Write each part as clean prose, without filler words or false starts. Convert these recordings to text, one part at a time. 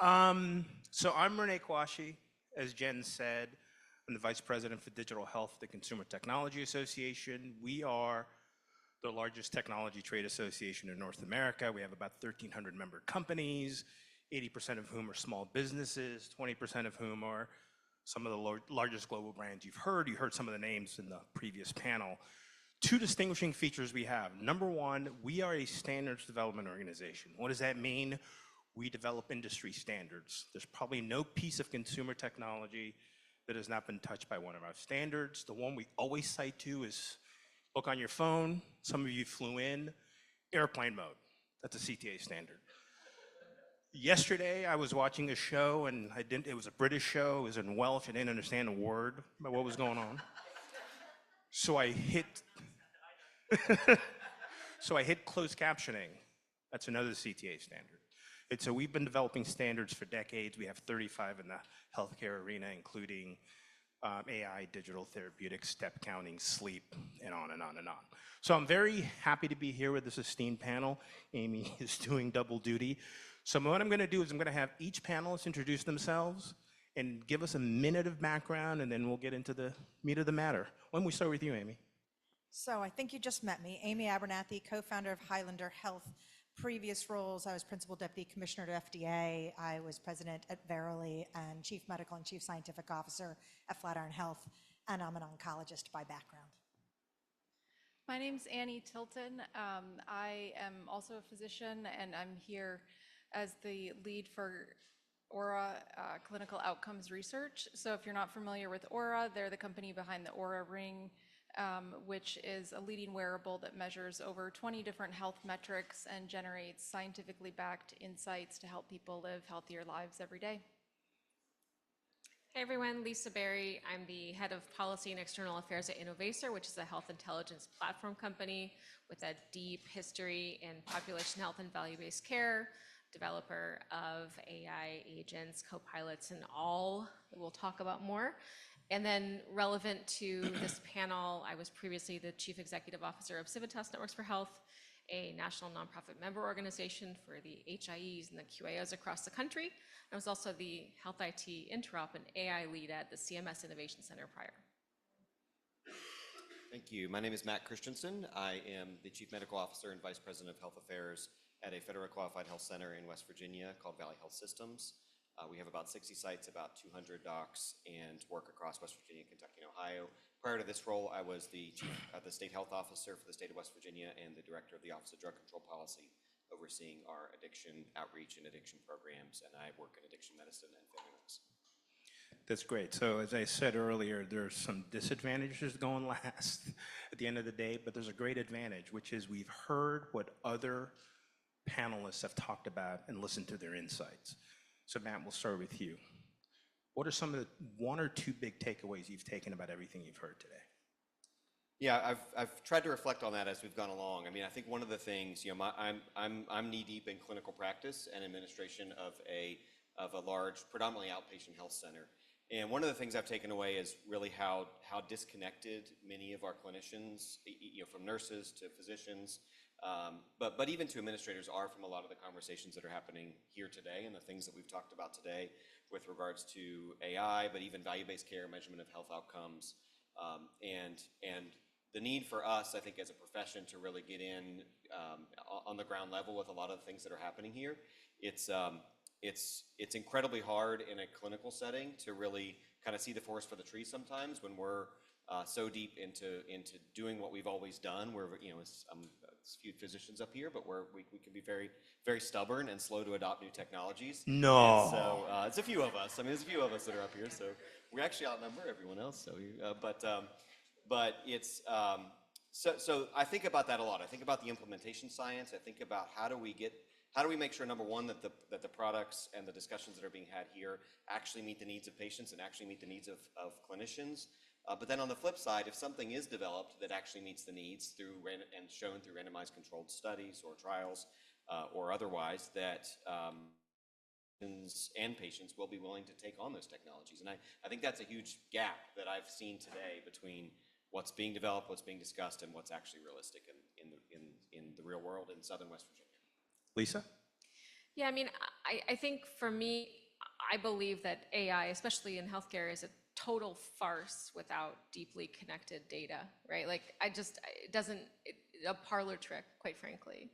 So I'm Rene Quashie, as Jen said. I'm the Vice President for Digital Health at the Consumer Technology Association. We are the largest technology trade association in North America. We have about 1,300 member companies, 80% of whom are small businesses, 20% of whom are some of the largest global brands you've heard. You heard some of the names in the previous panel. Two distinguishing features we have. Number one, we are a standards development organization. What does that mean? We develop industry standards. There's probably no piece of consumer technology that has not been touched by one of our standards. The one we always cite to is look on your phone. Some of you flew in, airplane mode. That's a CTA standard. Yesterday, I was watching a show and it was a British show. It was in Welsh. I didn't understand a word about what was going on. So I hit closed captioning. That's another CTA standard. And so we've been developing standards for decades. We have 35 in the healthcare arena, including AI, digital therapeutics, step counting, sleep, and on and on and on. So I'm very happy to be here with this esteemed panel. Amy is doing double duty. So what I'm gonna do is I'm gonna have each panelist introduce themselves and give us a minute of background, and then we'll get into the meat of the matter. Why don't we start with you, Amy? So I think you just met me, Amy Abernethy, co-founder of Highlander Health. Previous roles, I was Principal Deputy Commissioner at FDA, I was President at Verily, and Chief Medical and Chief Scientific Officer at Flatiron Health, and I'm an oncologist by background. My name's Annie Tilton. I am also a physician, and I'm here as the lead for Oura clinical outcomes research. So if you're not familiar with Oura, they're the company behind the Oura Ring, which is a leading wearable that measures over 20 different health metrics and generates scientifically backed insights to help people live healthier lives every day. Hey everyone, Lisa Bari. I'm the head of policy and external affairs at Innovaccer, which is a health intelligence platform company with a deep history in population health and value-based care, developer of AI agents, co-pilots, and all that we'll talk about more. And then relevant to this panel, I was previously the Chief Executive Officer of Civitas Networks for Health, a national nonprofit member organization for the HIEs and the QAOs across the country. I was also the Health IT Interop and AI lead at the CMS Innovation Center prior. Thank you. My name is Matt Christiansen. I am the Chief Medical Officer and Vice President of Health Affairs at a federally qualified health center in West Virginia called Valley Health Systems. We have about 60 sites, about 200 docs, and work across West Virginia, Kentucky, and Ohio. Prior to this role, I was the State Health Officer for the state of West Virginia and the Director of the Office of Drug Control Policy, overseeing our addiction outreach and addiction programs, and I work in addiction medicine and family medicine. That's great. So as I said earlier, there's some disadvantages going last at the end of the day, but there's a great advantage, which is we've heard what other panelists have talked about and listened to their insights. So Matt, we'll start with you. What are some of the one or two big takeaways you've taken about everything you've heard today? Yeah, I've tried to reflect on that as we've gone along. I mean, I think one of the things, you know, I'm knee deep in clinical practice and administration of a large, predominantly outpatient health center. And one of the things I've taken away is really how disconnected many of our clinicians, you know, from nurses to physicians, but even to administrators are from a lot of the conversations that are happening here today and the things that we've talked about today with regards to AI, but even value-based care, measurement of health outcomes, and the need for us, I think, as a profession to really get in on the ground level with a lot of the things that are happening here. It's incredibly hard in a clinical setting to really kind of see the forest for the trees sometimes when we're so deep into doing what we've always done. We're, you know, it's a few physicians up here, but we can be very, very stubborn and slow to adopt new technologies. No. And so it's a few of us. I mean, there's a few of us that are up here, so we actually outnumber everyone else. So, but it's so I think about that a lot. I think about the implementation science. I think about how do we make sure, number one, that the products and the discussions that are being had here actually meet the needs of patients and actually meet the needs of clinicians. But then on the flip side, if something is developed that actually meets the needs through and shown through randomized controlled studies or trials or otherwise, that and patients will be willing to take on those technologies. And I think that's a huge gap that I've seen today between what's being developed, what's being discussed, and what's actually realistic in the real world in Southern West Virginia. Lisa? Yeah, I mean, I think for me, I believe that AI, especially in healthcare, is a total farce without deeply connected data, right? Like it doesn't, a parlor trick, quite frankly,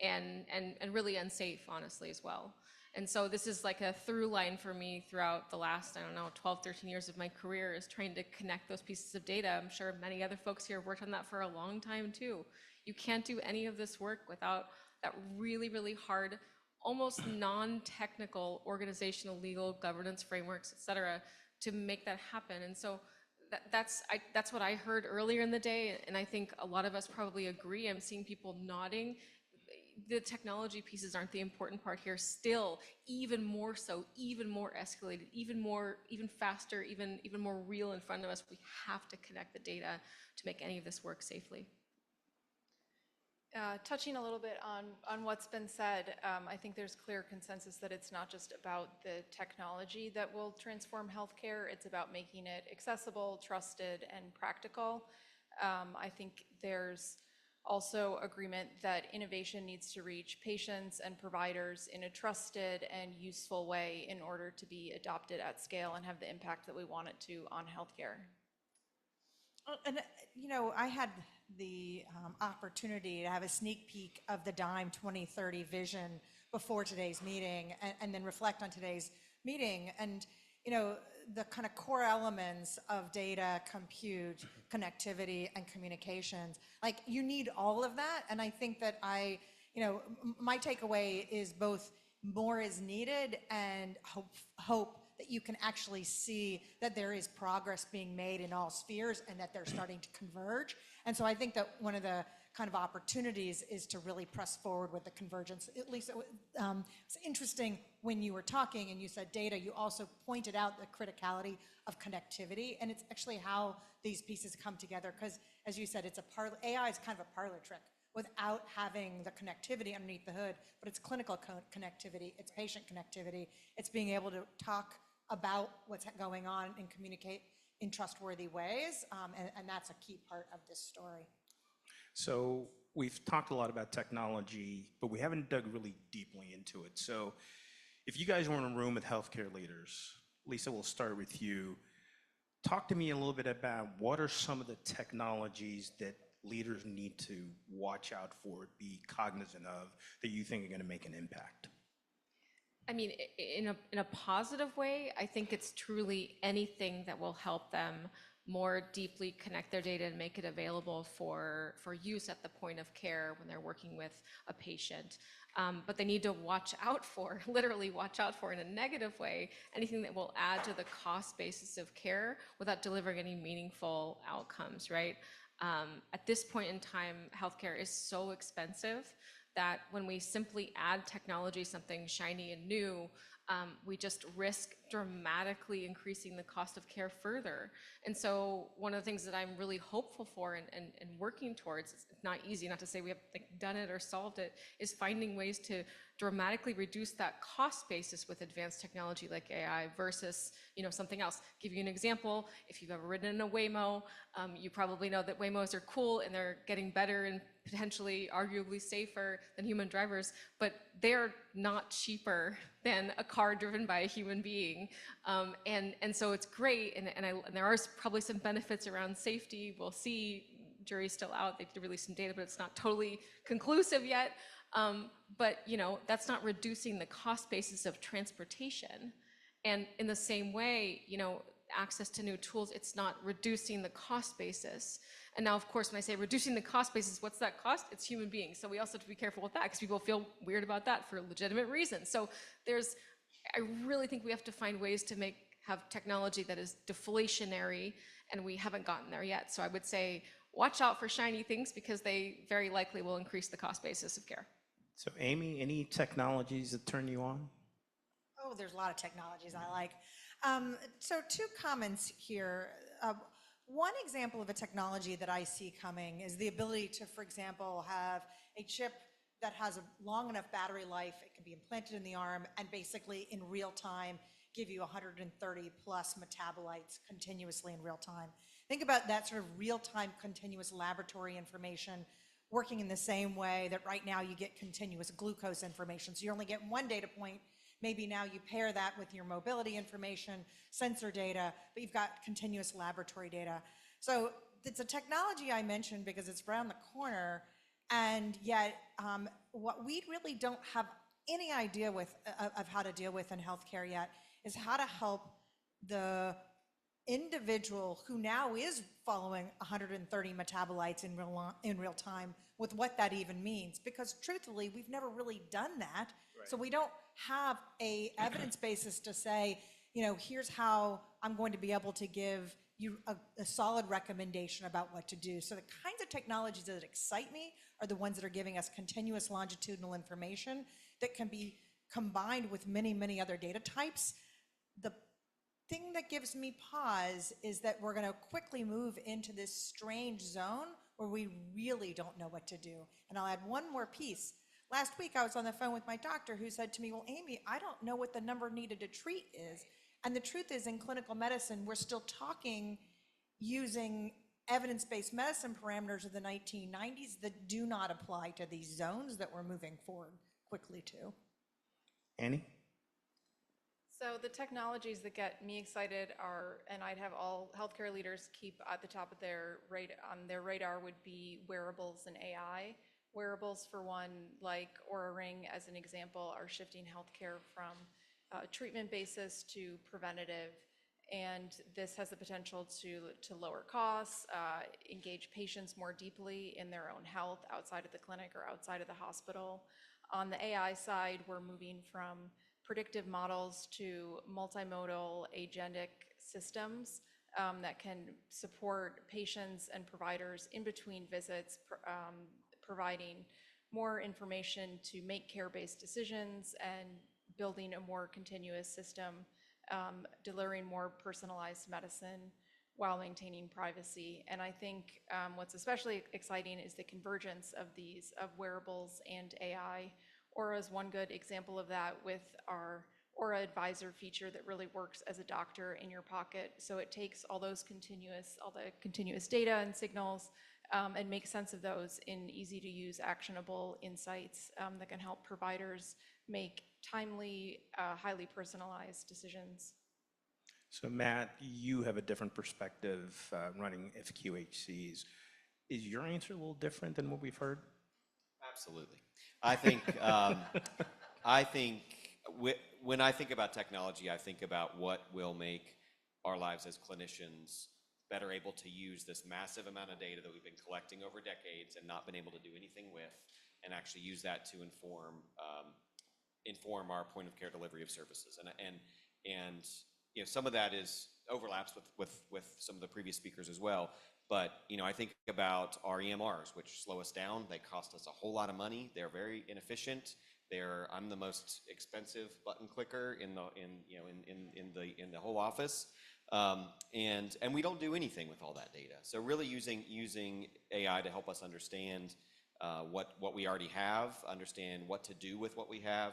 and really unsafe, honestly, as well. And so this is like a through line for me throughout the last, I don't know, 12, 13 years of my career, is trying to connect those pieces of data. I'm sure many other folks here have worked on that for a long time too. You can't do any of this work without that really, really hard, almost non-technical organizational, legal, governance frameworks, et cetera, to make that happen. And so that's what I heard earlier in the day, and I think a lot of us probably agree. I'm seeing people nodding. The technology pieces aren't the important part here. Still, even more so, even more escalated, even faster, even more real in front of us. We have to connect the data to make any of this work safely. Touching a little bit on what's been said, I think there's clear consensus that it's not just about the technology that will transform healthcare, it's about making it accessible, trusted, and practical. I think there's also agreement that innovation needs to reach patients and providers in a trusted and useful way in order to be adopted at scale and have the impact that we want it to on healthcare. And, I had the opportunity to have a sneak peek of the DIME 2030 vision before today's meeting and then reflect on today's meeting. And, the kind of core elements of data, compute, connectivity, and communications, like you need all of that. And I think that my takeaway is both more is needed and hope that you can actually see that there is progress being made in all spheres and that they're starting to converge. And so I think that one of the kind of opportunities is to really press forward with the convergence. At least it's interesting when you were talking and you said data, you also pointed out the criticality of connectivity, and it's actually how these pieces come together, because as you said, AI is kind of a parlor trick without having the connectivity underneath the hood, but it's clinical connectivity, it's patient connectivity, it's being able to talk about what's going on and communicate in trustworthy ways, and that's a key part of this story. So we've talked a lot about technology, but we haven't dug really deeply into it. So if you guys were in a room with healthcare leaders, Lisa, we'll start with you. Talk to me a little bit about what are some of the technologies that leaders need to watch out for, be cognizant of, that you think are going to make an impact? I mean, in a positive way, I think it's truly anything that will help them more deeply connect their data and make it available for use at the point of care when they're working with a patient. But they need to watch out for, literally watch out for in a negative way, anything that will add to the cost basis of care without delivering any meaningful outcomes, right? At this point in time, healthcare is so expensive that when we simply add technology, something shiny and new, we just risk dramatically increasing the cost of care further. And so one of the things that I'm really hopeful for and working towards, it's not easy, not to say we have done it or solved it, is finding ways to dramatically reduce that cost basis with advanced technology like AI versus something else. Give you an example, if you've ever ridden in a Waymo, you probably know that Waymos are cool and they're getting better and potentially arguably safer than human drivers, but they're not cheaper than a car driven by a human being. And so it's great, and there are probably some benefits around safety. We'll see, jury's still out, they did release some data, but it's not totally conclusive yet. But that's not reducing the cost basis of transportation. And in the same way, access to new tools, it's not reducing the cost basis. And now, of course, when I say reducing the cost basis, what's that cost? It's human beings. So we also have to be careful with that because people feel weird about that for legitimate reasons. So I really think we have to find ways to have technology that is deflationary, and we haven't gotten there yet. So I would say, watch out for shiny things because they very likely will increase the cost basis of care. So Amy, any technologies that turn you on? Oh, there's a lot of technologies I like. So two comments here. One example of a technology that I see coming is the ability to, for example, have a chip that has a long enough battery life, it can be implanted in the arm, and basically in real time give you 130 plus metabolites continuously in real time. Think about that sort of real-time continuous laboratory information working in the same way that right now you get continuous glucose information. So you only get one data point, Maybe now you pair that with your mobility information, sensor data, but you've got continuous laboratory data. So it's a technology I mentioned because it's around the corner, and yet what we really don't have any idea of how to deal with in healthcare yet is how to help the individual who now is following 130 metabolites in real time with what that even means. Because truthfully, we've never really done that. Right. So we don't have a evidence basis to say, you know, here's how I'm going to be able to give you a solid recommendation about what to do. So the kinds of technologies that excite me are the ones that are giving us continuous longitudinal information that can be combined with many, many other data types. The thing that gives me pause is that we're going to quickly move into this strange zone where we really don't know what to do. And I'll add one more piece. Last week, I was on the phone with my doctor who said to me, well, Amy, I don't know what the number needed to treat is. And the truth is, in clinical medicine, we're still talking using evidence-based medicine parameters of the 1990s that do not apply to these zones that we're moving forward quickly to. Annie? So the technologies that get me excited are, and I'd have all healthcare leaders keep at the top of their radar, would be wearables and AI. Wearables, for one, like Oura Ring as an example, are shifting healthcare from treatment basis to preventative, and this has the potential to lower costs, engage patients more deeply in their own health outside of the clinic or outside of the hospital. On the AI side, we're moving from predictive models to multimodal agentic systems that can support patients and providers in between visits, providing more information to make care-based decisions and building a more continuous system, delivering more personalized medicine while maintaining privacy. And I think what's especially exciting is the convergence of wearables and AI. Oura is one good example of that with our Oura Advisor feature that really works as a doctor in your pocket. So it takes all the continuous data and signals and makes sense of those in easy to use, actionable insights that can help providers make timely, highly personalized decisions. So Matt, you have a different perspective running FQHCs. Is your answer a little different than what we've heard? Absolutely. I think when I think about technology, I think about what will make our lives as clinicians better able to use this massive amount of data that we've been collecting over decades and not been able to do anything with, and actually use that to inform our point of care delivery of services. And you know, some of that overlaps with some of the previous speakers as well. But you know, I think about our EMRs, which slow us down. They cost us a whole lot of money. They're very inefficient. I'm the most expensive button clicker in the whole office, and we don't do anything with all that data. So really using AI to help us understand what we already have, understand what to do with what we have.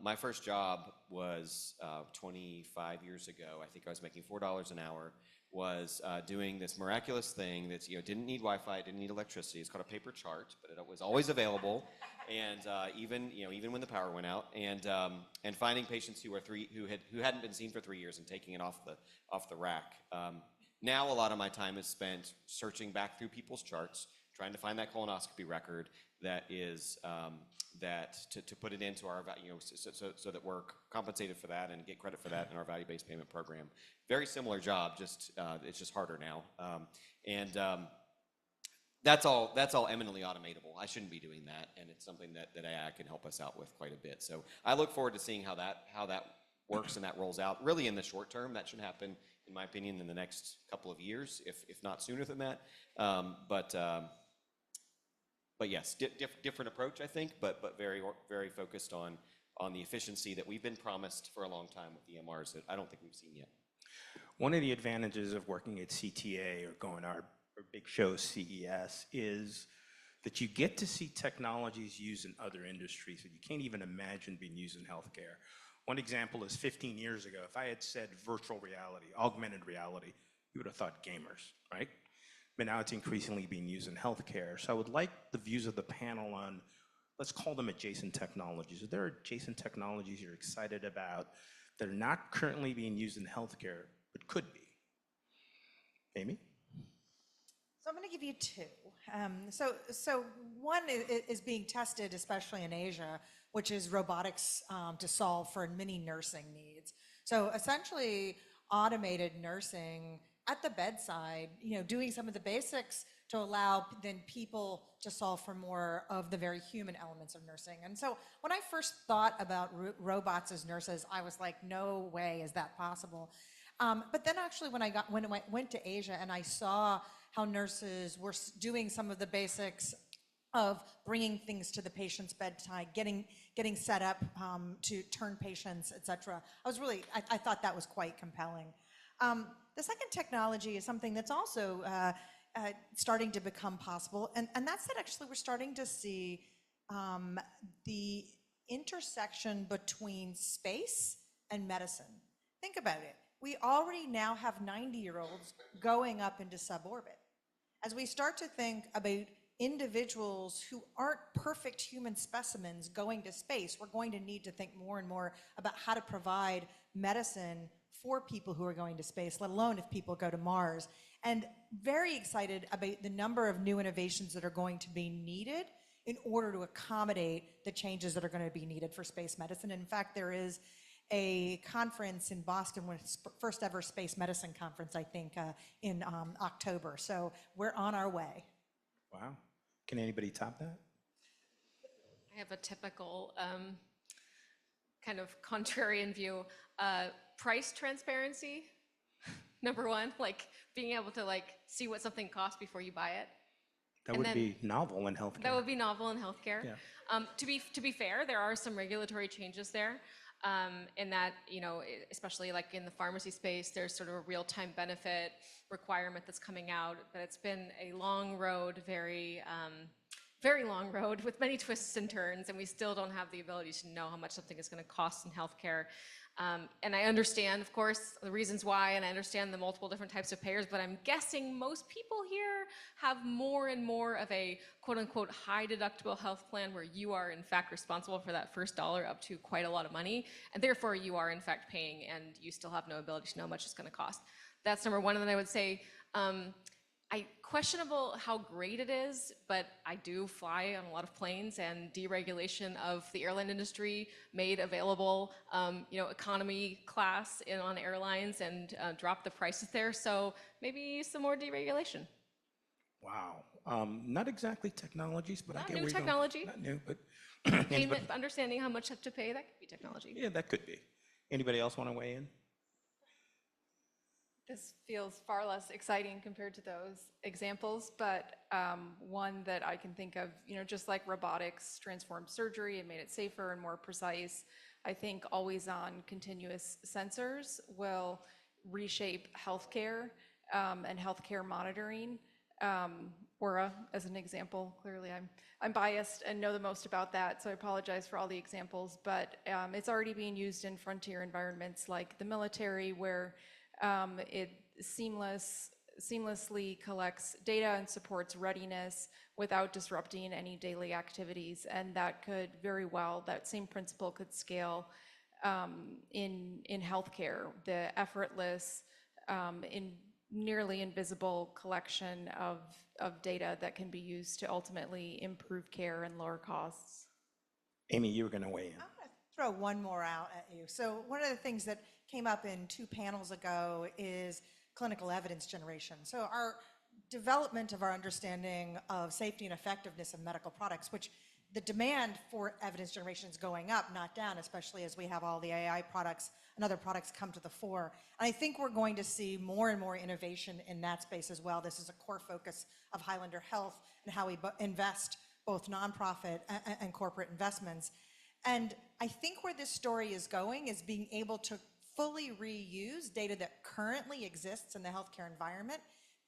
My first job was 25 years ago. I think I was making $4 an hour. Was doing this miraculous thing that didn't need Wi-Fi, didn't need electricity. It's called a paper chart, but it was always available, and even when the power went out, and finding patients who hadn't been seen for 3 years and taking it off the rack. Now a lot of my time is spent searching back through people's charts, trying to find that colonoscopy record that is to put it into our so that we're compensated for that and get credit for that in our value-based payment program. Very similar job, it's just harder now, and that's all eminently automatable. I shouldn't be doing that, and it's something that AI can help us out with quite a bit. So I look forward to seeing how that works and that rolls out. Really, in the short term, that should happen, in my opinion, in the next couple of years, if not sooner than that. But yes, different approach, I think, but very focused on the efficiency that we've been promised for a long time with EMRs that I don't think we've seen yet. One of the advantages of working at CTA or going our big show CES is that you get to see technologies used in other industries that you can't even imagine being used in healthcare. One example is 15 years ago, if I had said virtual reality, augmented reality, you would have thought gamers, right? But now it's increasingly being used in healthcare. So I would like the views of the panel on let's call them adjacent technologies. Are there adjacent technologies you're excited about that are not currently being used in healthcare, but could be? Amy? So I'm going to give you two. So one is being tested, especially in Asia, which is robotics to solve for many nursing needs. So essentially, automated nursing at the bedside, doing some of the basics to allow then people to solve for more of the very human elements of nursing. And so when I first thought about robots as nurses, I was like, no way is that possible. But then actually when I went to Asia and I saw how nurses were doing some of the basics of bringing things to the patient's bedside, getting set up to turn patients, et cetera. I thought that was quite compelling. The second technology is something that's also starting to become possible, and that's that actually we're starting to see the intersection between space and medicine. Think about it. We already now have 90-year-olds going up into suborbit. As we start to think about individuals who aren't perfect human specimens going to space, we're going to need to think more and more about how to provide medicine for people who are going to space, let alone if people go to Mars. And very excited about the number of new innovations that are going to be needed in order to accommodate the changes that are going to be needed for space medicine. In fact, there is a conference in Boston, first ever space medicine conference, I think, in October. So we're on our way. Wow. Can anybody top that? I have a typical kind of contrarian view. Price transparency, number one, like being able to see what something costs before you buy it. That would be novel in healthcare. That would be novel in healthcare. Yeah. To be fair, there are some regulatory changes there. In that, especially like in the pharmacy space, there's sort of a real-time benefit requirement that's coming out, but it's been a long road, very long road with many twists and turns, and we still don't have the ability to know how much something is going to cost in healthcare. And I understand, of course, the reasons why, and I understand the multiple different types of payers, but I'm guessing most people here have more and more of a quote-unquote high deductible health plan where you are in fact responsible for that first dollar up to quite a lot of money, and therefore you are in fact paying and you still have no ability to know how much it's going to cost. That's number one. And then I would say, questionable how great it is, but I do fly on a lot of planes, and deregulation of the airline industry made available, economy class on airlines and dropped the prices there. So maybe some more deregulation. Wow. Not exactly technologies, but Not I get new where you're going. technology. Not new, but Payment, understanding how much to pay, that could be technology. yeah, that could be. Anybody else want to weigh in? This feels far less exciting compared to those examples, but one that I can think of, just like robotics transformed surgery and made it safer and more precise, I think always-on continuous sensors will reshape healthcare and healthcare monitoring. Oura, as an example, clearly I'm biased and know the most about that, so I apologize for all the examples, but it's already being used in frontier environments like the military, where it seamlessly collects data and supports readiness without disrupting any daily activities. And that could very well, that same principle could scale in healthcare, the effortless, nearly invisible collection of data that can be used to ultimately improve care and lower costs. Amy, you were going to weigh in. I'm going to throw one more out at you. So one of the things that came up in 2 panels ago is clinical evidence generation. So our development of our understanding of safety and effectiveness of medical products, which the demand for evidence generation is going up, not down, especially as we have all the AI products and other products come to the fore. And I think we're going to see more and more innovation in that space as well. This is a core focus of Highlander Health and how we invest both nonprofit and corporate investments. And I think where this story is going is being able to fully reuse data that currently exists in the healthcare environment,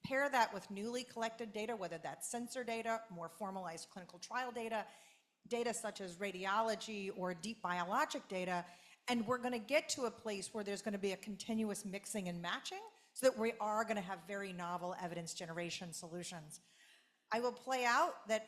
pair that with newly collected data, whether that's sensor data, more formalized clinical trial data, data such as radiology or deep biologic data, and we're going to get to a place where there's going to be a continuous mixing and matching so that we are going to have very novel evidence generation solutions. I will play out that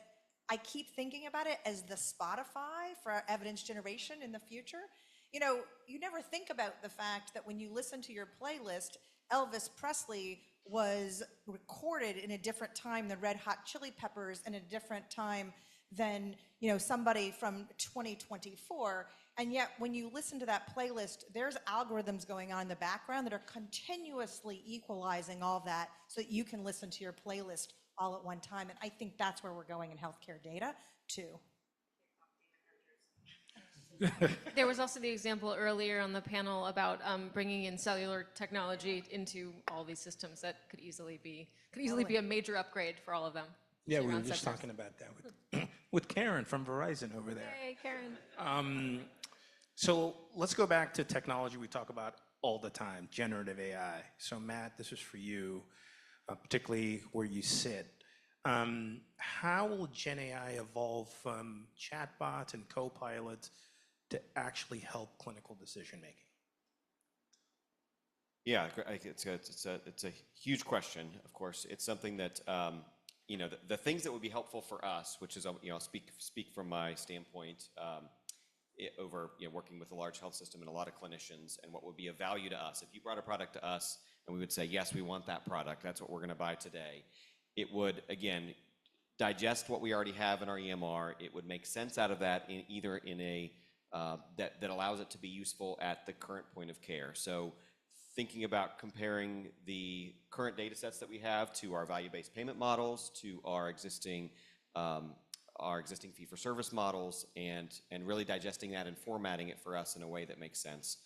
I keep thinking about it as the Spotify for our evidence generation in the future. You know, you never think about the fact that when you listen to your playlist, Elvis Presley was recorded in a different time than Red Hot Chili Peppers, and a different time than, you know, somebody from 2024. And yet when you listen to that playlist, there's algorithms going on in the background that are continuously equalizing all of that so that you can listen to your playlist all at one time. And I think that's where we're going in healthcare data too. There was also the example earlier on the panel about bringing in cellular technology into all these systems that could easily be a major upgrade for all of them. Yeah, we were Around just sensors. talking about that with Karen from Verizon over there. Hey, Karen. So let's go back to technology we talk about all the time, generative AI. So Matt, this is for you, particularly where you sit. How will Gen AI evolve from chatbots and co-pilots to actually help clinical decision making? Yeah, it's a huge question. Of course, it's something that you know, the things that would be helpful for us, which is, you know, I'll speak from my standpoint over, you know, working with a large health system and a lot of clinicians, and what would be of value to us. If you brought a product to us and we would say, yes, we want that product, that's what we're going to buy today, it would, again, digest what we already have in our EMR. It would make sense out of that in either in a that allows it to be useful at the current point of care. So thinking about comparing the current data sets that we have to our value-based payment models, to our existing fee-for-service models, and really digesting that and formatting it for us in a way that makes sense.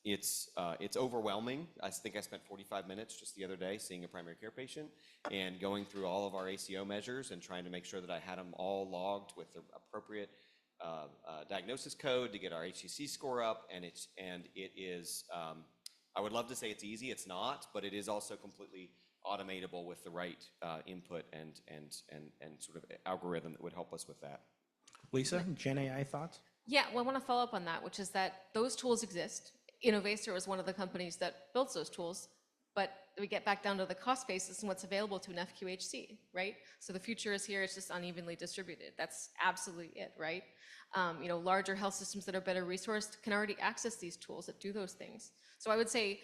It's overwhelming. I think I spent 45 minutes just the other day seeing a primary care patient and going through all of our ACO measures and trying to make sure that I had them all logged with the appropriate diagnosis code to get our HCC score up, and it is. I would love to say it's easy. It's not, but it is also completely automatable with the right input and sort of algorithm that would help us with that. Lisa, Gen AI thoughts? Yeah, well, I want to follow up on that, which is that those tools exist. Innovaccer was one of the companies that builds those tools, but we get back down to the cost basis and what's available to an FQHC, right? So the future is here, it's just unevenly distributed. That's absolutely it, right? You know, larger health systems that are better resourced can already access these tools that do those things. So I would say,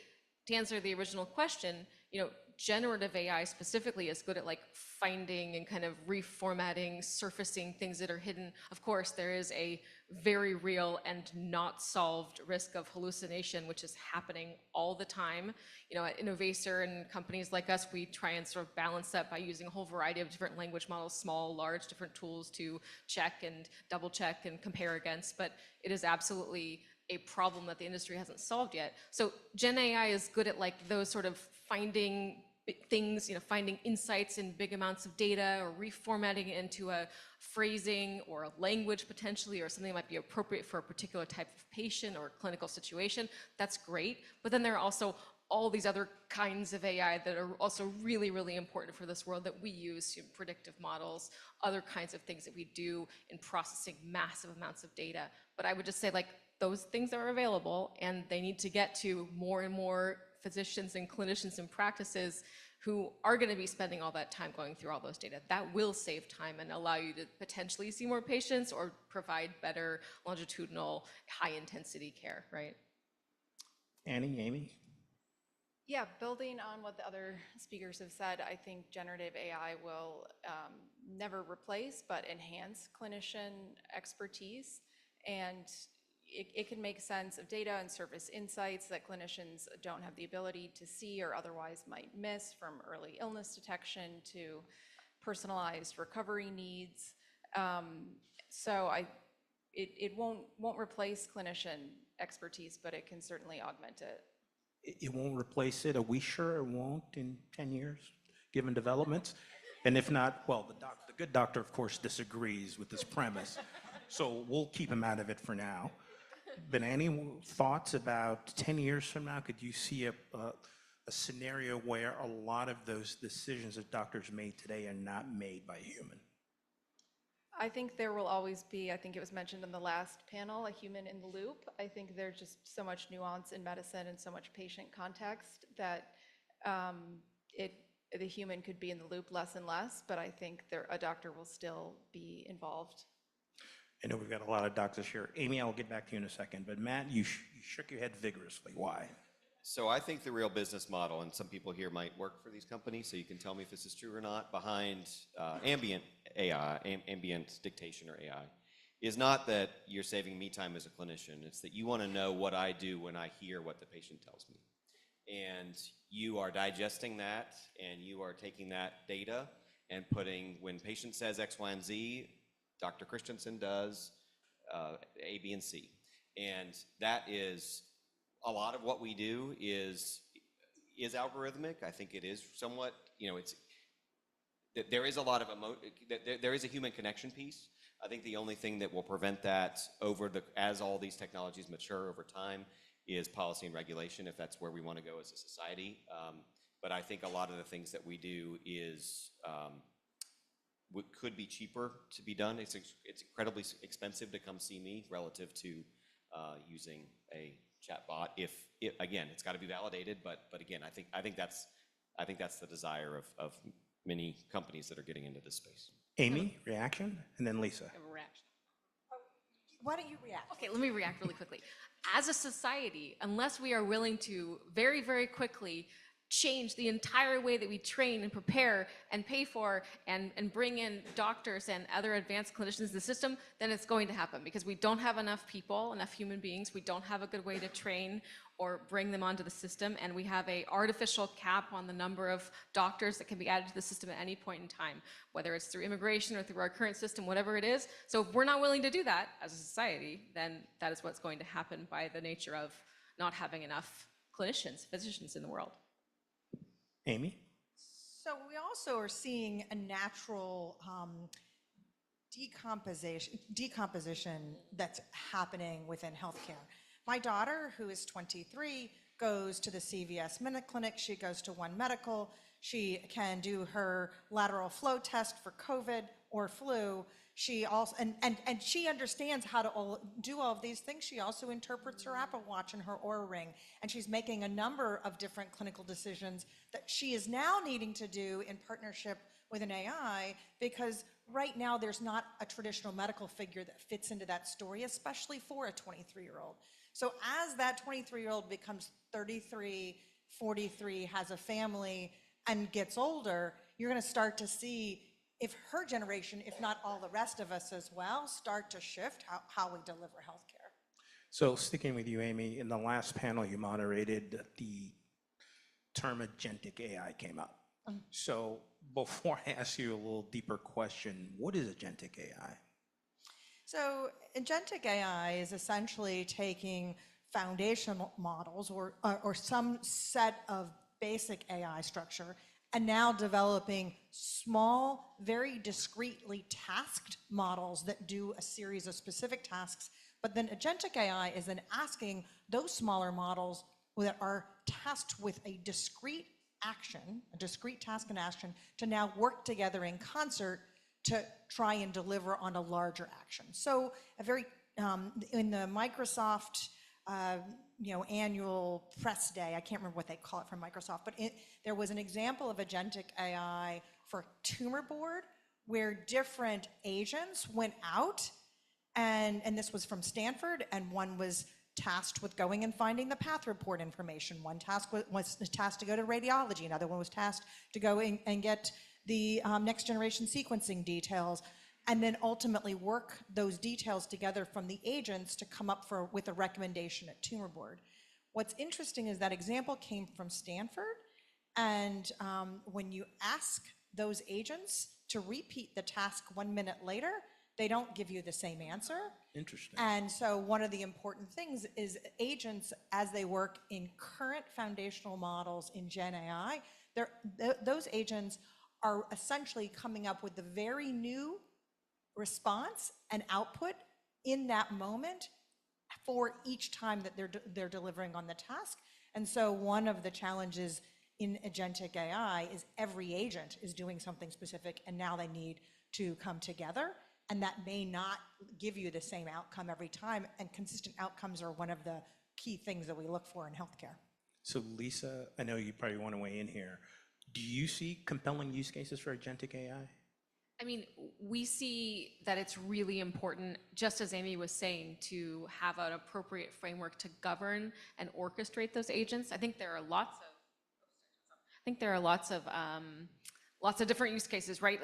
to answer the original question, you know, generative AI specifically is good at like finding and kind of reformatting, surfacing things that are hidden. Of course, there is a very real and not solved risk of hallucination, which is happening all the time. You know, at Innovaccer and companies like us, we try and sort of balance that by using a whole variety of different language models, small, large, different tools to check and double check and compare against. But it is absolutely a problem that the industry hasn't solved yet. So Gen AI is good at like those sort of finding things, you know, finding insights in big amounts of data or reformatting it into a phrasing or a language potentially, or something that might be appropriate for a particular type of patient or clinical situation. That's great. But then there are also all these other kinds of AI that are also really, really important for this world that we use, you know, predictive models, other kinds of things that we do in processing massive amounts of data. But I would just say, like, those things are available, and they need to get to more and more physicians and clinicians and practices who are going to be spending all that time going through all those data. That will save time and allow you to potentially see more patients or provide better longitudinal, high-intensity care, right? Annie, Amy? Yeah, building on what the other speakers have said, I think generative AI will never replace, but enhance clinician expertise. And it can make sense of data and surface insights that clinicians don't have the ability to see or otherwise might miss, from early illness detection to personalized recovery needs. So it won't replace clinician expertise, but it can certainly augment it. It won't replace it. Are we sure it won't in 10 years, given developments? And if not, well, the good doctor, of course, disagrees with this premise. So we'll keep him out of it for now. But any thoughts about 10 years from now? Could you see a scenario where a lot of those decisions that doctors made today are not made by a human? I think there will always be, I think it was mentioned in the last panel, a human in the loop. I think there's just so much nuance in medicine and so much patient context that the human could be in the loop less and less, but I think a doctor will still be involved. I know we've got a lot of doctors here. Amy, I'll get back to you in a second, but Matt, you shook your head vigorously. Why? So I think the real business model, and some people here might work for these companies, so you can tell me if this is true or not, behind ambient AI, ambient dictation or AI, is not that you're saving me time as a clinician. It's that you want to know what I do when I hear what the patient tells me. And you are digesting that, and you are taking that data and putting, when patient says X, Y, and Z, Dr. Christiansen does A, B, and C. And that is, a lot of what we do is algorithmic. I think it is somewhat, there is a lot of there is a human connection piece. I think the only thing that will prevent that as all these technologies mature over time is policy and regulation, if that's where we want to go as a society. But I think a lot of the things that we do could be cheaper to be done. It's incredibly expensive to come see me relative to using a chatbot. Again, it's got to be validated, but again, I think that's the desire of many companies that are getting into this space. Amy, reaction, and then Lisa. Reaction. Why don't you react? Okay, let me react really quickly. As a society, unless we are willing to very, very quickly change the entire way that we train and prepare and pay for and bring in doctors and other advanced clinicians in the system, then it's going to happen because we don't have enough people, enough human beings. We don't have a good way to train or bring them onto the system, and we have an artificial cap on the number of doctors that can be added to the system at any point in time, whether it's through immigration or through our current system, whatever it is. So if we're not willing to do that as a society, then that is what's going to happen by the nature of not having enough clinicians, physicians in the world. Amy? So we also are seeing a natural decomposition that's happening within healthcare. My daughter, who is 23, goes to the CVS Minute Clinic. She goes to One Medical. She can do her lateral flow test for COVID or flu. She also, and she understands how to do all of these things. She also interprets her Apple Watch and her Oura Ring, and she's making a number of different clinical decisions that she is now needing to do in partnership with an AI, because right now there's not a traditional medical figure that fits into that story, especially for a 23-year-old. So as that 23-year-old becomes 33, 43, has a family, and gets older, you're going to start to see if her generation, if not all the rest of us as well, start to shift how we deliver healthcare. So sticking with you, Amy, in the last panel you moderated, the term agentic AI came up. So before I ask you a little deeper question, what is agentic AI? So agentic AI is essentially taking foundational models or some set of basic AI structure and now developing small, very discreetly tasked models that do a series of specific tasks. But then agentic AI is then asking those smaller models that are tasked with a discrete action, a discrete task and action, to now work together in concert to try and deliver on a larger action. So a very, in the Microsoft annual press day, I can't remember what they call it from Microsoft, but there was an example of agentic AI for tumor board where different agents went out, and this was from Stanford, and one was tasked with going and finding the path report information. One task was tasked to go to radiology, another one was tasked to go and get the next generation sequencing details, and then ultimately work those details together from the agents to come up with a recommendation at tumor board. What's interesting is that example came from Stanford, and when you ask those agents to repeat the task 1 minute later, they don't give you the same answer. Interesting. And so one of the important things is agents, as they work in current foundational models in Gen AI, those agents are essentially coming up with the very new response and output in that moment for each time that they're delivering on the task. And so one of the challenges in agentic AI is every agent is doing something specific, and now they need to come together, and that may not give you the same outcome every time, and consistent outcomes are one of the key things that we look for in healthcare. So Lisa, I know you probably want to weigh in here. Do you see compelling use cases for agentic AI? I mean, we see that it's really important, just as Amy was saying, to have an appropriate framework to govern and orchestrate those agents. I think there are lots of different use cases, right?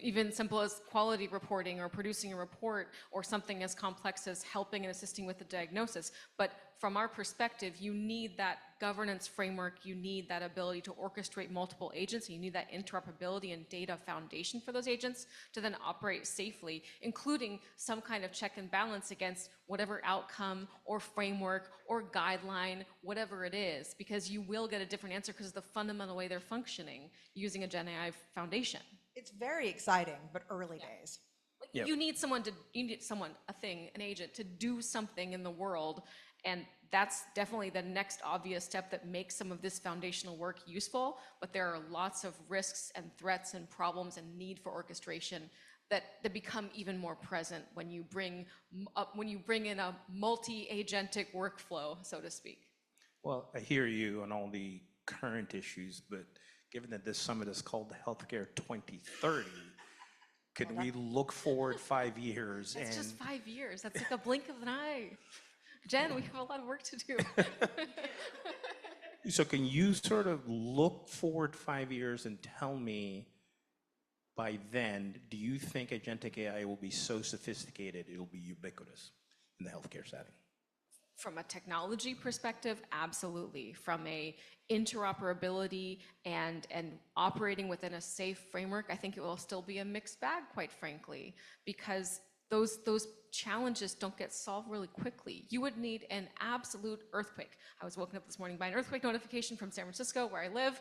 Even simple as quality reporting or producing a report, or something as complex as helping and assisting with the diagnosis. But from our perspective, you need that governance framework, you need that ability to orchestrate multiple agents, and you need that interoperability and data foundation for those agents to then operate safely, including some kind of check and balance against whatever outcome or framework or guideline, whatever it is, because you will get a different answer because of the fundamental way they're functioning using a Gen AI foundation. It's very exciting, but early days. Like, you need someone, a thing, an agent to do something in the world. And that's definitely the next obvious step that makes some of this foundational work useful. But there are lots of risks and threats and problems and need for orchestration that become even more present when you bring in a multi-agentic workflow, so to speak. Well, I hear you on all the current issues, but given that this summit is called the Healthcare 2030, could we look forward 5 years? That's just 5 years. That's like a blink of an eye. Jen, we have a lot of work to do. So can you sort of look forward 5 years and tell me by then, do you think agentic AI will be so sophisticated it will be ubiquitous in the healthcare setting? From a technology perspective, absolutely. From a interoperability and operating within a safe framework, I think it will still be a mixed bag, quite frankly, because those challenges don't get solved really quickly. You would need an absolute earthquake. I was woken up this morning by an earthquake notification from San Francisco, where I live.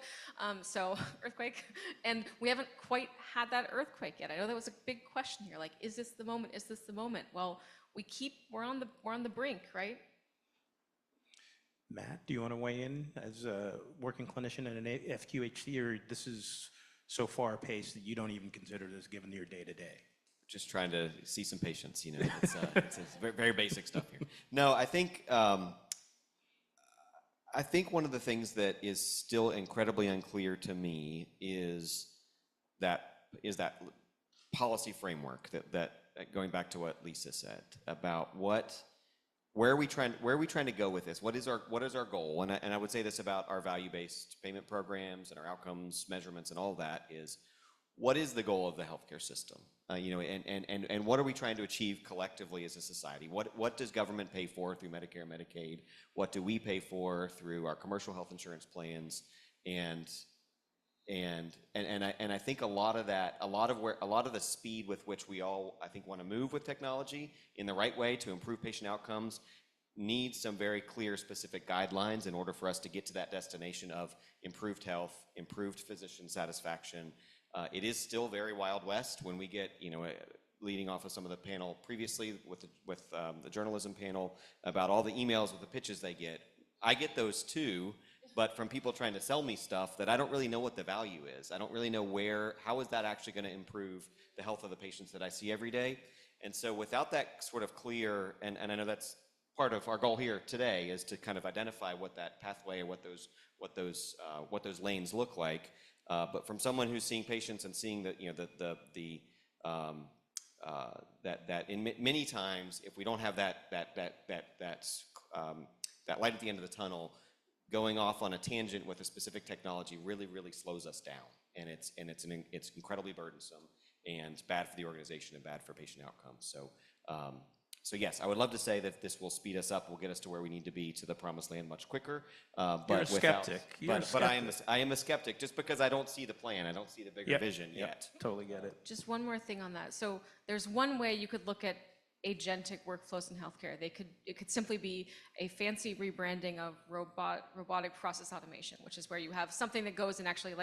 So earthquake, and we haven't quite had that earthquake yet. I know that was a big question here. Like, is this the moment? Is this the moment? Well, we're on the brink, right? Matt, do you want to weigh in as a working clinician in an FQHC, or this is so far paced that you don't even consider this given your day-to-day? Just trying to see some patients, you know. It's very, very basic stuff here. No, I think one of the things that is still incredibly unclear to me is that policy framework that going back to what Lisa said about where are we trying to go with this? What is our goal? And I would say this about our value-based payment programs and our outcomes measurements and all of that is, what is the goal of the healthcare system? You know, and what are we trying to achieve collectively as a society? What does government pay for through Medicare and Medicaid? What do we pay for through our commercial health insurance plans? And I think a lot of the speed with which we all, I think, want to move with technology in the right way to improve patient outcomes needs some very clear, specific guidelines in order for us to get to that destination of improved health, improved physician satisfaction. It is still very Wild West when we get, you know, leading off of some of the panel previously with the journalism panel about all the emails with the pitches they get. I get those too, but from people trying to sell me stuff that I don't really know what the value is. I don't really know how is that actually going to improve the health of the patients that I see every day. And so without that sort of clear, and I know that's part of our goal here today, is to kind of identify what that pathway or what those lanes look like. But from someone who's seeing patients and seeing that, you know, that in many times, if we don't have that light at the end of the tunnel, going off on a tangent with a specific technology really, really slows us down, and it's incredibly burdensome and bad for the organization and bad for patient outcomes. So yes, I would love to say that this will speed us up, will get us to where we need to be, to the promised land much quicker. You're a skeptic. But I am a skeptic just because I don't see the plan. I don't see the bigger vision yet. Totally get it. Just one more thing on that. So there's one way you could look at agentic workflows in healthcare. It could simply be a fancy rebranding of robotic process automation, which is where you have something that goes and actually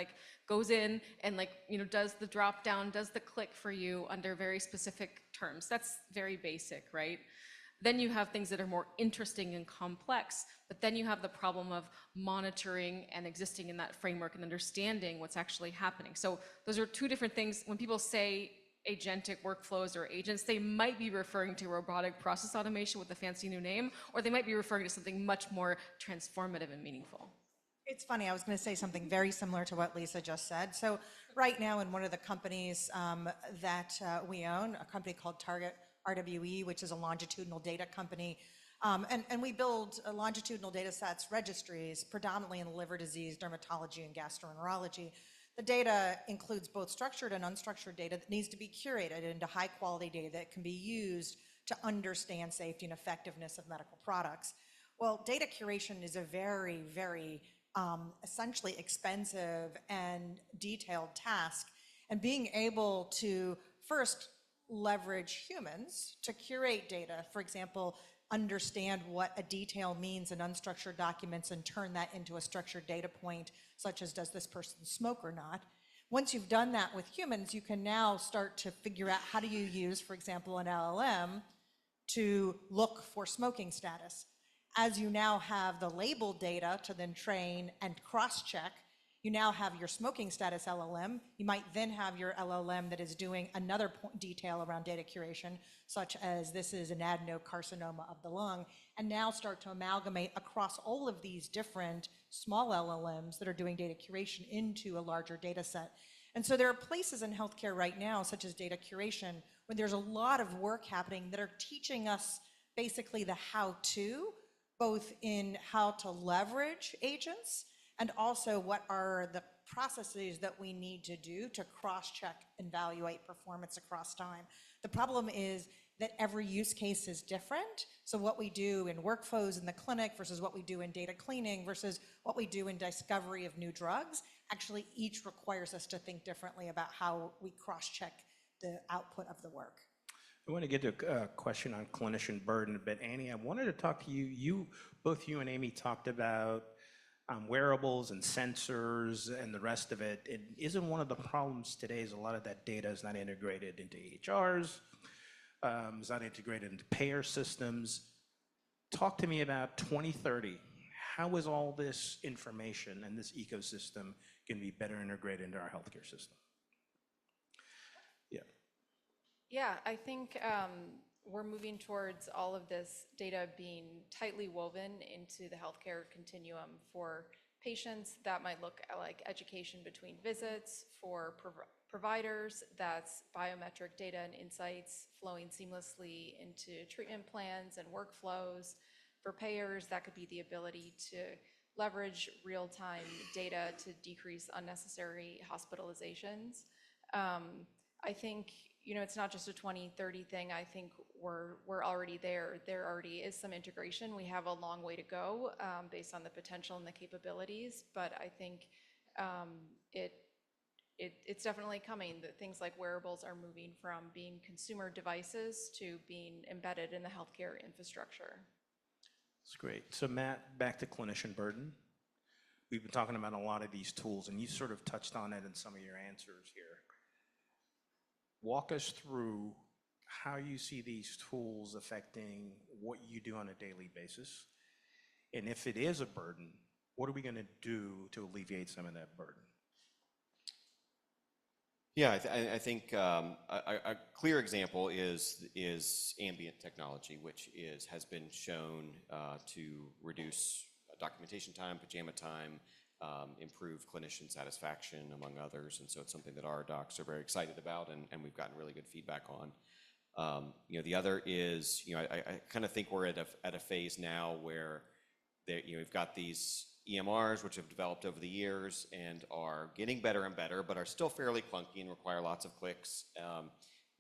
goes in and does the drop down, does the click for you under very specific terms. That's very basic, right? Then you have things that are more interesting and complex, but then you have the problem of monitoring and existing in that framework and understanding what's actually happening. So those are two different things. When people say agentic workflows or agents, they might be referring to robotic process automation with a fancy new name, or they might be referring to something much more transformative and meaningful. It's funny, I was going to say something very similar to what Lisa just said. So right now in one of the companies that we own, a company called Target RWE, which is a longitudinal data company, and we build longitudinal data sets, registries, predominantly in liver disease, dermatology, and gastroenterology. The data includes both structured and unstructured data that needs to be curated into high quality data that can be used to understand safety and effectiveness of medical products. Well, data curation is a very, very essentially expensive and detailed task. And being able to first leverage humans to curate data, for example, understand what a detail means in unstructured documents and turn that into a structured data point, such as does this person smoke or not. Once you've done that with humans, you can now start to figure out how do you use, for example, an LLM to look for smoking status. As you now have the labeled data to then train and cross-check, you now have your smoking status LLM. You might then have your LLM that is doing another detail around data curation, such as this is an adenocarcinoma of the lung, and now start to amalgamate across all of these different small LLMs that are doing data curation into a larger data set. And so there are places in healthcare right now, such as data curation, where there's a lot of work happening that are teaching us basically the how-to, both in how to leverage agents and also what are the processes that we need to do to cross-check and evaluate performance across time. The problem is that every use case is different. So what we do in workflows in the clinic versus what we do in data cleaning versus what we do in discovery of new drugs, actually each requires us to think differently about how we cross-check the output of the work. I want to get to a question on clinician burden, but Annie, I wanted to talk to you. Both you and Amy talked about wearables and sensors and the rest of it. And isn't one of the problems today is a lot of that data is not integrated into EHRs, is not integrated into payer systems. Talk to me about 2030. How is all this information and this ecosystem going to be better integrated into our healthcare system? Yeah. Yeah, I think we're moving towards all of this data being tightly woven into the healthcare continuum for patients. That might look like education between visits. For providers, that's biometric data and insights flowing seamlessly into treatment plans and workflows. For payers, that could be the ability to leverage real-time data to decrease unnecessary hospitalizations. I think it's not just a 2030 thing. I think we're already there. There already is some integration. We have a long way to go based on the potential and the capabilities, but I think it's definitely coming. That things like wearables are moving from being consumer devices to being embedded in the healthcare infrastructure. That's great. So Matt, back to clinician burden. We've been talking about a lot of these tools, and you sort of touched on it in some of your answers here. Walk us through how you see these tools affecting what you do on a daily basis. And if it is a burden, what are we going to do to alleviate some of that burden? Yeah, I think a clear example is ambient technology, which has been shown to reduce documentation time, pajama time, improve clinician satisfaction, among others. And so it's something that our docs are very excited about, and we've gotten really good feedback on. The other is, I kind of think we're at a phase now where we've got these EMRs, which have developed over the years and are getting better and better, but are still fairly clunky and require lots of clicks.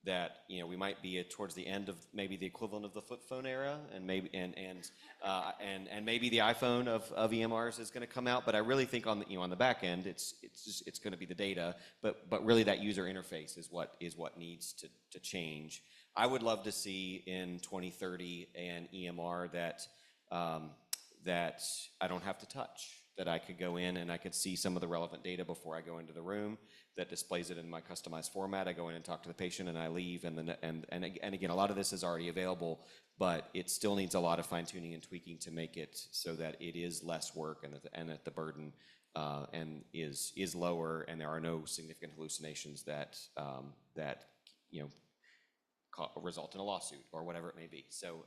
That we might be towards the end of maybe the equivalent of the flip phone era, and maybe maybe the iPhone of EMRs is going to come out. But I really think on the back end, it's going to be the data, but really that user interface is what needs to change. I would love to see in 2030 an EMR that I don't have to touch, that I could go in and I could see some of the relevant data before I go into the room, that displays it in my customized format. I go in and talk to the patient and I leave, and again, a lot of this is already available, but it still needs a lot of fine tuning and tweaking to make it so that it is less work and that the burden is lower, and there are no significant hallucinations that result in a lawsuit or whatever it may be. So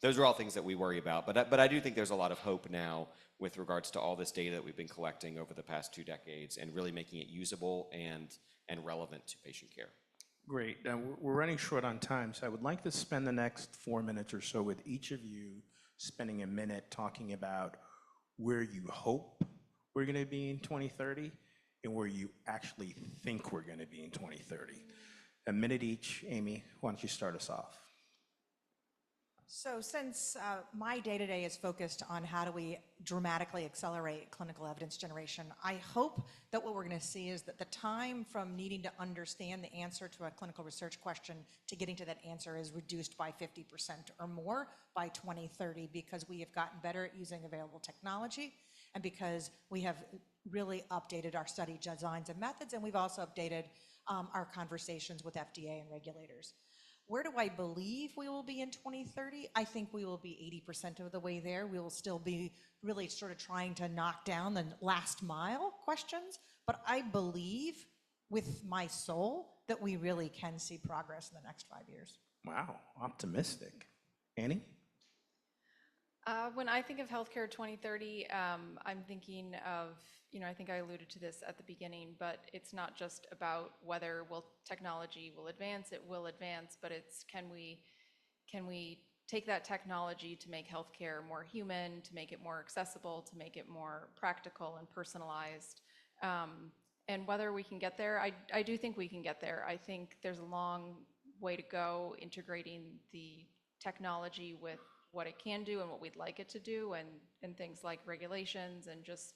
those are all things that we worry about. But I do think there's a lot of hope now with regards to all this data that we've been collecting over the past 2 decades and really making it usable and relevant to patient care. Great. Now, we're running short on time, so I would like to spend the next 4 minutes or so with each of you spending a minute talking about where you hope we're going to be in 2030 and where you actually think we're going to be in 2030. A minute each. Amy, why don't you start us off? So since my day-to-day is focused on how do we dramatically accelerate clinical evidence generation, I hope that what we're going to see is that the time from needing to understand the answer to a clinical research question to getting to that answer is reduced by 50% or more by 2030 because we have gotten better at using available technology and because we have really updated our study designs and methods, and we've also updated our conversations with FDA and regulators. Where do I believe we will be in 2030? I think we will be 80% of the way there. We will still be really sort of trying to knock down the last mile questions, but I believe with my soul that we really can see progress in the next 5 years. Wow, optimistic. Annie? When I think of healthcare 2030, I'm thinking of, I think I alluded to this at the beginning, but it's not just about whether technology will advance, it will advance, but it's can we take that technology to make healthcare more human, to make it more accessible, to make it more practical and personalized, and whether we can get there, I do think we can get there. I think there's a long way to go integrating the technology with what it can do and what we'd like it to do, and things like regulations and just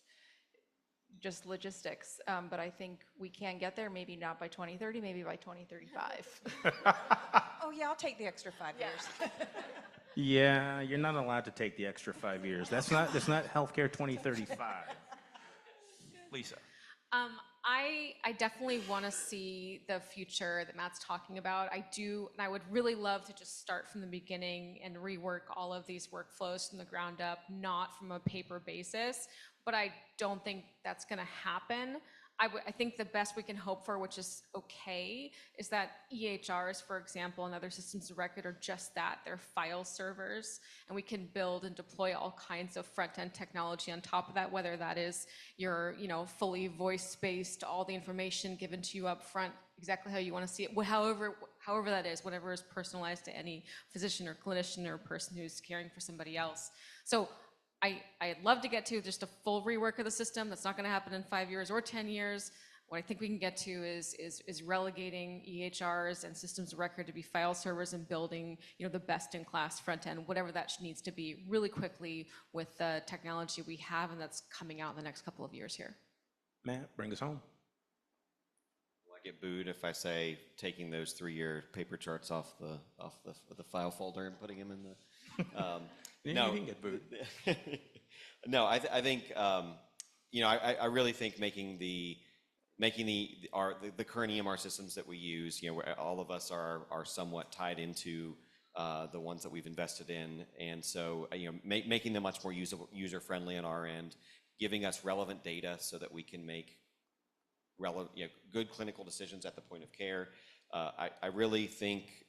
logistics. But I think we can get there, maybe not by 2030, maybe by 2035. Oh yeah, I'll take the extra 5 years. Yeah, you're not allowed to take the extra 5 years. That's not healthcare 2035. Lisa. I definitely want to see the future that Matt's talking about. I do, and I would really love to just start from the beginning and rework all of these workflows from the ground up, not from a paper basis, but I don't think that's going to happen. I think the best we can hope for, which is okay, is that EHRs, for example, and other systems of record are just that. They're file servers, and we can build and deploy all kinds of front-end technology on top of that, whether that is your, fully voice-based, all the information given to you up front, exactly how you want to see it, however that is, whatever is personalized to any physician or clinician or person who's caring for somebody else. So I'd love to get to just a full rework of the system. That's not going to happen in 5 years or 10 years. What I think we can get to is relegating EHRs and systems of record to be file servers and building, the best-in-class front end, whatever that needs to be, really quickly with the technology we have and that's coming out in the next couple of years here. Matt, bring us home. Will I get booed if I say taking those 3-year paper charts off the file folder and putting them in the? No, you can get booed. No, I think I really think making the current EMR systems that we use, where all of us are somewhat tied into the ones that we've invested in, and so making them much more user friendly on our end, giving us relevant data so that we can make good clinical decisions at the point of care. I really think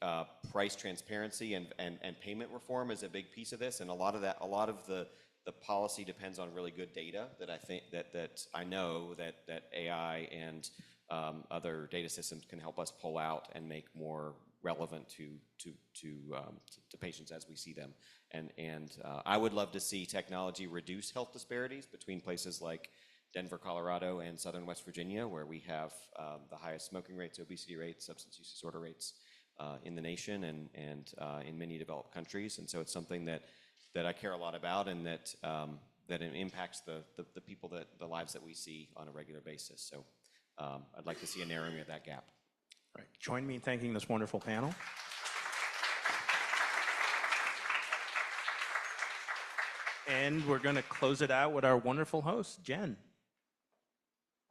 price transparency and payment reform is a big piece of this, and a lot of the policy depends on really good data that I think that I know that AI and other data systems can help us pull out and make more relevant to patients as we see them. And I would love to see technology reduce health disparities between places like Denver, Colorado, and southern West Virginia, where we have the highest smoking rates, obesity rates, substance use disorder rates in the nation and in many developed countries. And so it's something that I care a lot about, and that it impacts the people, the lives that we see on a regular basis. So I'd like to see a narrowing of that gap. All right. Join me in thanking this wonderful panel. And we're going to close it out with our wonderful host, Jen.